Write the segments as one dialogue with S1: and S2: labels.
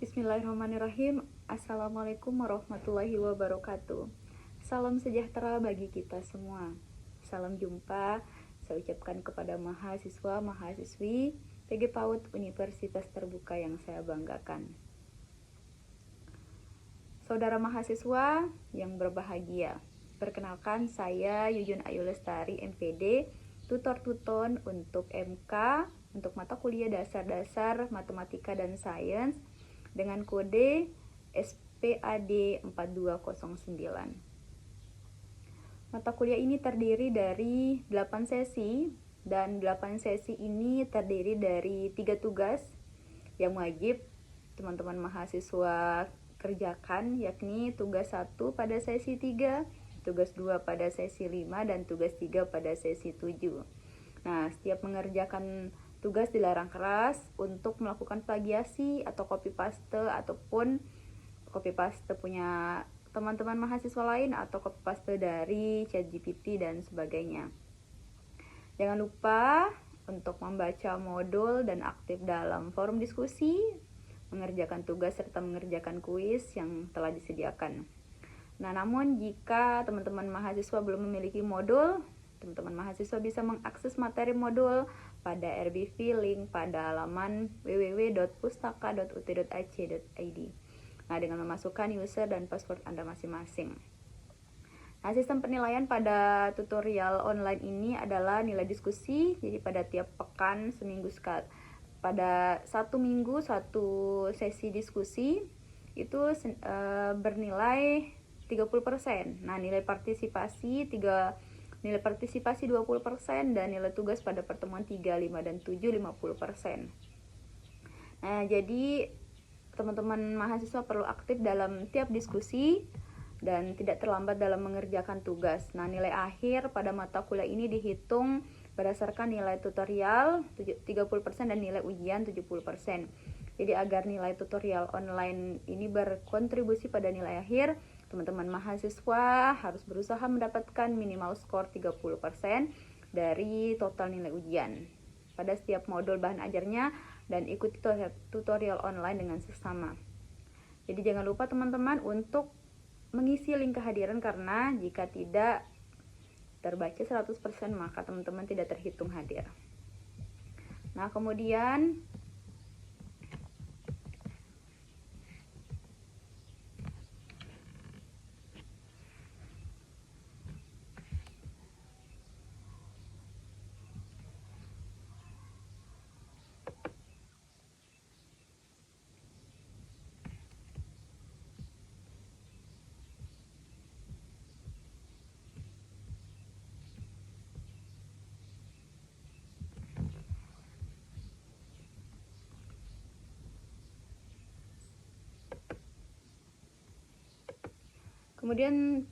S1: Bismillahirrahmanirrahim. Assalamualaikum warahmatullahi wabarakatuh. Salam sejahtera bagi kita semua. Salam jumpa saya ucapkan kepada mahasiswa-mahasiswi PG PAUD Universitas Terbuka yang saya banggakan. Saudara mahasiswa yang berbahagia, perkenalkan saya Yuyun Ayu Lestari MPD, tutor Tuton untuk MK untuk mata kuliah dasar-dasar matematika dan sains dengan kode SPAD 4209. Mata kuliah ini terdiri dari 8 sesi, dan 8 sesi ini terdiri dari 3 tugas yang wajib teman-teman mahasiswa kerjakan, yakni tugas 1 pada sesi 3, tugas 2 pada sesi 5, dan tugas 3 pada sesi 7. Nah, setiap mengerjakan tugas dilarang keras untuk melakukan plagiasi atau copy paste ataupun copy paste punya teman-teman mahasiswa lain atau copy paste dari ChatGPT dan sebagainya. Jangan lupa untuk membaca modul dan aktif dalam forum diskusi, mengerjakan tugas serta mengerjakan kuis yang telah disediakan. Nah, namun jika teman-teman mahasiswa belum memiliki modul, teman-teman mahasiswa bisa mengakses materi modul pada RBV link pada halaman www.pustaka.ut.ac.id. Nah, dengan memasukkan user dan password Anda masing-masing. Nah, sistem penilaian pada tutorial online ini adalah nilai diskusi. Jadi pada tiap pekan seminggu sekali, pada 1 minggu 1 sesi diskusi itu bernilai 30%. Nah, nilai partisipasi 20% dan nilai tugas pada pertemuan 3, 5, dan 7 50%. Nah, jadi teman-teman mahasiswa perlu aktif dalam tiap diskusi dan tidak terlambat dalam mengerjakan tugas. Nah, nilai akhir pada mata kuliah ini dihitung berdasarkan nilai tutorial 30% dan nilai ujian 70%. Jadi agar nilai tutorial online ini berkontribusi pada nilai akhir, teman-teman mahasiswa harus berusaha mendapatkan minimal skor 30% dari total nilai ujian pada setiap modul bahan ajarnya dan ikuti tutorial online dengan seksama. Jadi jangan lupa teman-teman untuk mengisi link kehadiran, karena jika tidak terbaca 100% maka teman-teman tidak terhitung hadir. Nah, kemudian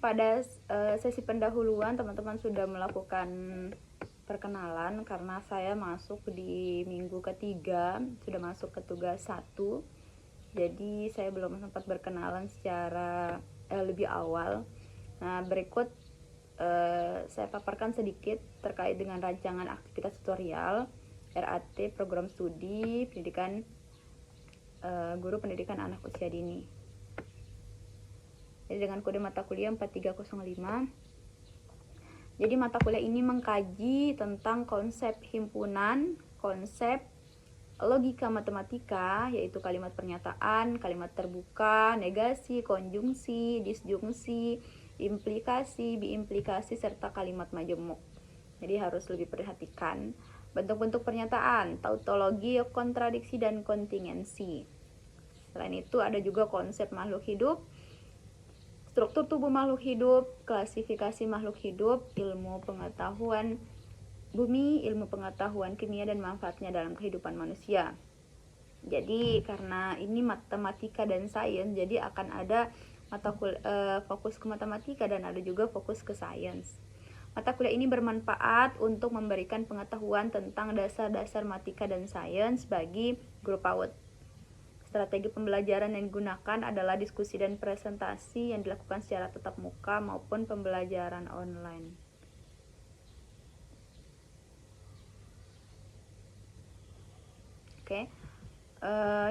S1: pada sesi pendahuluan teman-teman sudah melakukan perkenalan karena saya masuk di minggu ketiga, sudah masuk ke tugas 1. Jadi saya belum sempat berkenalan secara lebih awal. Nah, berikut saya paparkan sedikit terkait dengan rancangan aktivitas tutorial RAT program studi pendidikan guru pendidikan anak usia dini. Jadi dengan kode mata kuliah 4305. Jadi mata kuliah ini mengkaji tentang konsep himpunan, konsep logika matematika, yaitu kalimat pernyataan, kalimat terbuka, negasi, konjungsi, disjungsi, implikasi, biimplikasi, serta kalimat majemuk. Jadi harus lebih perhatikan bentuk-bentuk pernyataan, tautologi, kontradiksi, dan kontingensi. Selain itu ada juga konsep makhluk hidup, struktur tubuh makhluk hidup, klasifikasi makhluk hidup, ilmu pengetahuan bumi, ilmu pengetahuan kimia dan manfaatnya dalam kehidupan manusia. Jadi karena ini matematika dan sains, jadi akan ada fokus ke matematika dan ada juga fokus ke sains. Mata kuliah ini bermanfaat untuk memberikan pengetahuan tentang dasar-dasar matematika dan sains bagi guru PAUD. Strategi pembelajaran yang digunakan adalah diskusi dan presentasi yang dilakukan secara tatap muka maupun pembelajaran online. Oke.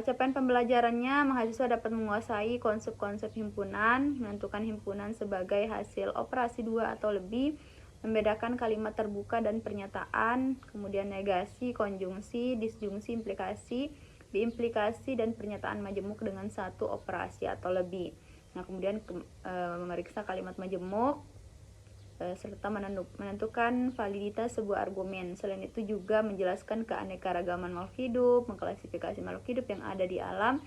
S1: Capaian pembelajarannya, mahasiswa dapat menguasai konsep-konsep himpunan, menentukan himpunan sebagai hasil operasi dua atau lebih, membedakan kalimat terbuka dan pernyataan, kemudian negasi, konjungsi, disjungsi, implikasi, diimplikasi, dan pernyataan majemuk dengan satu operasi atau lebih. Nah, kemudian memeriksa kalimat majemuk, serta menentukan validitas sebuah argumen. Selain itu juga menjelaskan keanekaragaman makhluk hidup, mengklasifikasi makhluk hidup yang ada di alam,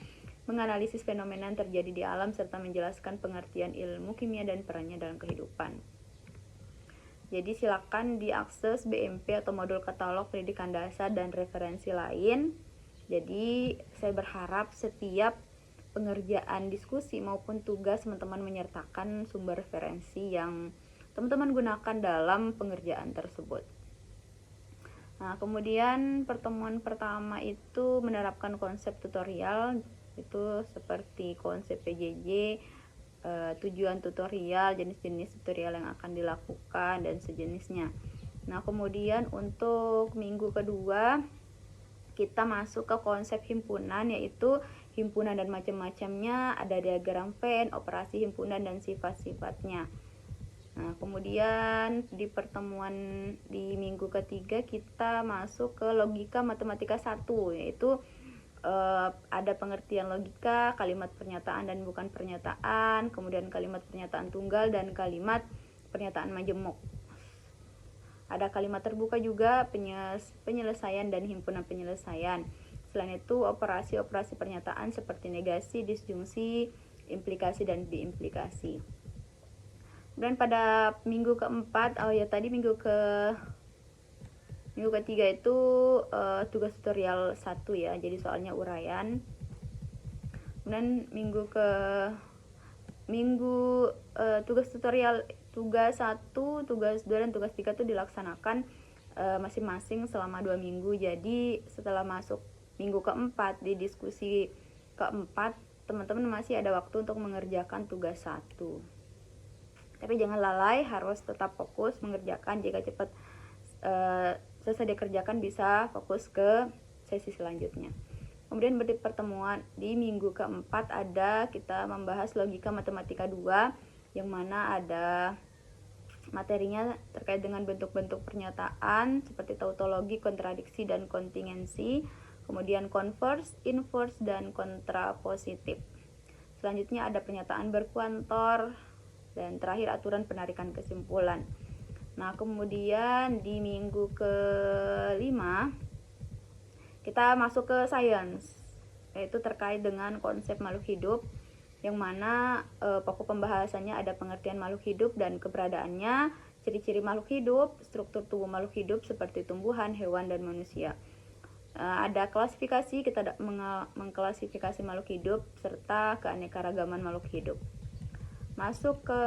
S1: menganalisis fenomena yang terjadi di alam, serta menjelaskan pengertian ilmu kimia dan perannya dalam kehidupan. Jadi silakan diakses BMP atau modul katalog pendidikan dasar dan referensi lain. Jadi saya berharap setiap pengerjaan diskusi maupun tugas teman-teman menyertakan sumber referensi yang teman-teman gunakan dalam pengerjaan tersebut. Nah, kemudian pertemuan pertama itu menerapkan konsep tutorial, itu seperti konsep PJJ, tujuan tutorial, jenis-jenis tutorial yang akan dilakukan, dan sejenisnya. Nah, kemudian untuk minggu kedua kita masuk ke konsep himpunan, yaitu himpunan dan macam-macamnya, ada diagram Venn, operasi himpunan, dan sifat-sifatnya. Nah, kemudian di pertemuan di minggu ketiga kita masuk ke logika matematika 1, yaitu ada pengertian logika, kalimat pernyataan dan bukan pernyataan, kemudian kalimat pernyataan tunggal dan kalimat pernyataan majemuk. Ada kalimat terbuka juga, penyelesaian dan himpunan penyelesaian. Selain itu operasi-operasi pernyataan seperti negasi, disjungsi, implikasi, dan diimplikasi. Dan pada minggu keempat, minggu ketiga itu tugas tutorial 1 ya, jadi soalnya uraian. Kemudian tugas tutorial tugas 1, tugas 2, dan tugas 3 itu dilaksanakan masing-masing selama 2 minggu. Jadi setelah masuk minggu keempat, di diskusi keempat, teman-teman masih ada waktu untuk mengerjakan tugas 1. Tapi jangan lalai, harus tetap fokus mengerjakan. Jika cepat selesai dikerjakan, bisa fokus ke sesi selanjutnya. Kemudian di pertemuan di minggu keempat kita membahas logika matematika 2, yang mana ada materinya terkait dengan bentuk-bentuk pernyataan seperti tautologi, kontradiksi, dan kontingensi. Kemudian converse, inverse, dan kontrapositif. Selanjutnya ada pernyataan berkuantor, dan terakhir aturan penarikan kesimpulan. Nah, kemudian di minggu kelima kita masuk ke science, yaitu terkait dengan konsep makhluk hidup, yang mana pokok pembahasannya ada pengertian makhluk hidup dan keberadaannya, ciri-ciri makhluk hidup, struktur tubuh makhluk hidup seperti tumbuhan, hewan, dan manusia. Ada klasifikasi, kita mengklasifikasi makhluk hidup serta keanekaragaman makhluk hidup. Masuk ke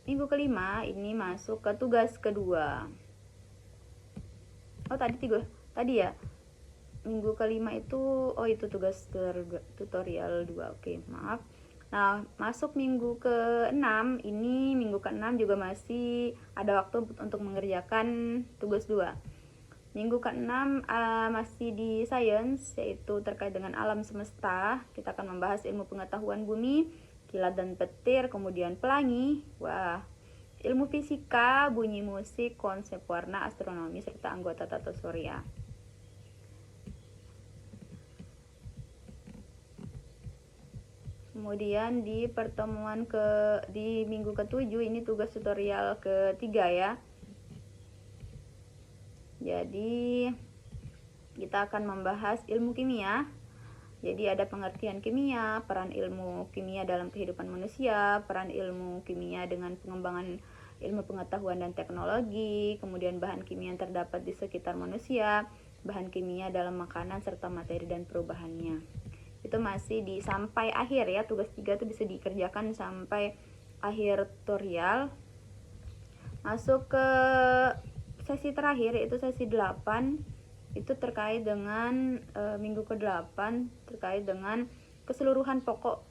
S1: minggu kelima, ini masuk ke tugas kedua. Tadi ya. Minggu kelima itu tugas tutorial 2. Oke, maaf. Nah, masuk minggu ke-6, ini minggu ke-6 juga masih ada waktu untuk mengerjakan tugas 2. Minggu ke-6 masih di science, yaitu terkait dengan alam semesta. Kita akan membahas ilmu pengetahuan bumi, kilat dan petir, kemudian pelangi, ilmu fisika, bunyi musik, konsep warna, astronomi, serta anggota tata surya. Kemudian di pertemuan di minggu ke-7, ini tugas tutorial ketiga ya. Jadi kita akan membahas ilmu kimia. Jadi ada pengertian kimia, peran ilmu kimia dalam kehidupan manusia, peran ilmu kimia dengan pengembangan ilmu pengetahuan dan teknologi, kemudian bahan kimia yang terdapat di sekitar manusia, bahan kimia dalam makanan, serta materi dan perubahannya. Itu masih sampai akhir ya, tugas 3 itu bisa dikerjakan sampai akhir tutorial. Masuk ke sesi terakhir, yaitu sesi 8. Itu terkait dengan minggu ke-8, terkait dengan keseluruhan pokok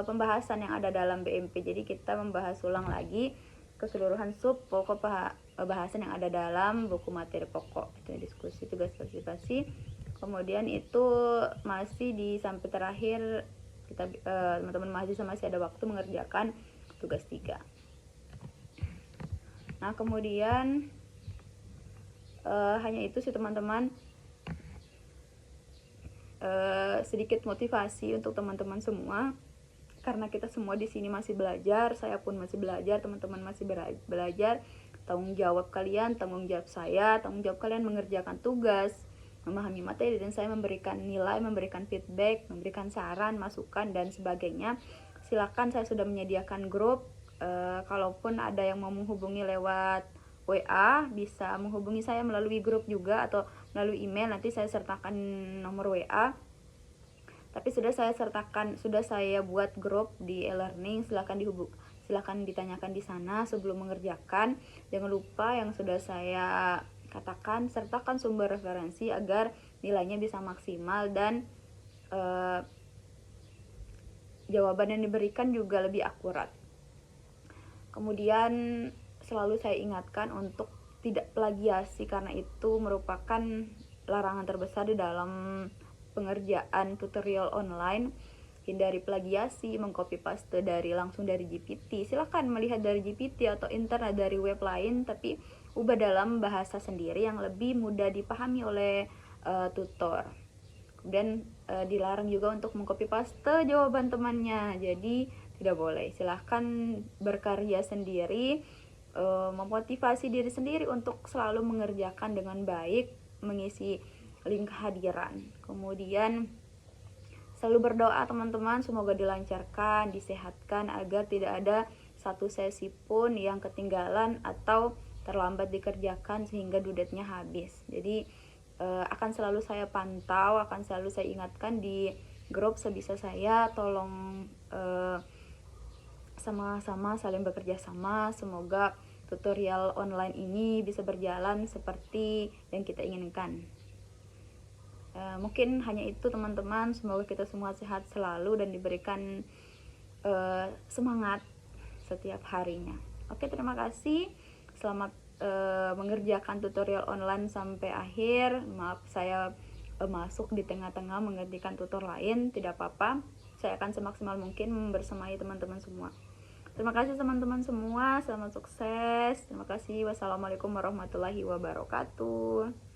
S1: pembahasan yang ada dalam BMP. Jadi kita membahas ulang lagi keseluruhan sub pokok bahasan yang ada dalam buku materi pokok. Itu diskusi, tugas partisipasi, Kemudian itu masih di sampai terakhir kita teman-teman mahasiswa masih ada waktu mengerjakan tugas 3. Nah, kemudian hanya itu sih teman-teman, sedikit motivasi untuk teman-teman semua, karena kita semua di sini masih belajar, saya pun masih belajar, teman-teman masih belajar. Tanggung jawab kalian, tanggung jawab saya, tanggung jawab kalian mengerjakan tugas, memahami materi, dan saya memberikan nilai, memberikan feedback, memberikan saran, masukan, dan sebagainya. Silakan, saya sudah menyediakan grup. Kalaupun ada yang mau menghubungi lewat WA, bisa menghubungi saya melalui grup juga atau melalui email. Nanti saya sertakan nomor WA. Tapi sudah saya buat grup di e-learning. Silakan ditanyakan di sana sebelum mengerjakan. Jangan lupa yang sudah saya katakan, sertakan sumber referensi agar nilainya bisa maksimal dan jawaban yang diberikan juga lebih akurat. Kemudian selalu saya ingatkan untuk tidak plagiasi, karena itu merupakan larangan terbesar di dalam pengerjaan tutorial online. Hindari plagiasi, mengcopy paste langsung dari GPT. Silakan melihat dari GPT atau internet dari web lain, tapi ubah dalam bahasa sendiri yang lebih mudah dipahami oleh tutor. Kemudian dilarang juga untuk mengcopy paste jawaban temannya, jadi tidak boleh. Silahkan berkarya sendiri, memotivasi diri sendiri untuk selalu mengerjakan dengan baik, mengisi link kehadiran. Kemudian selalu berdoa teman-teman, semoga dilancarkan, disehatkan, agar tidak ada satu sesi pun yang ketinggalan atau terlambat dikerjakan sehingga due-date-nya habis. Jadi akan selalu saya pantau, akan selalu saya ingatkan di grup sebisa saya. Tolong sama-sama saling bekerja sama. Semoga tutorial online ini bisa berjalan seperti yang kita inginkan. Mungkin hanya itu teman-teman. Semoga kita semua sehat selalu dan diberikan semangat setiap harinya. Oke, terima kasih. Selamat mengerjakan tutorial online sampai akhir. Maaf saya masuk di tengah-tengah menggantikan tutor lain, tidak apa-apa. Saya akan semaksimal mungkin membersamai teman-teman semua. Terima kasih teman-teman semua, selamat sukses. Terima kasih. Wassalamualaikum warahmatullahi wabarakatuh.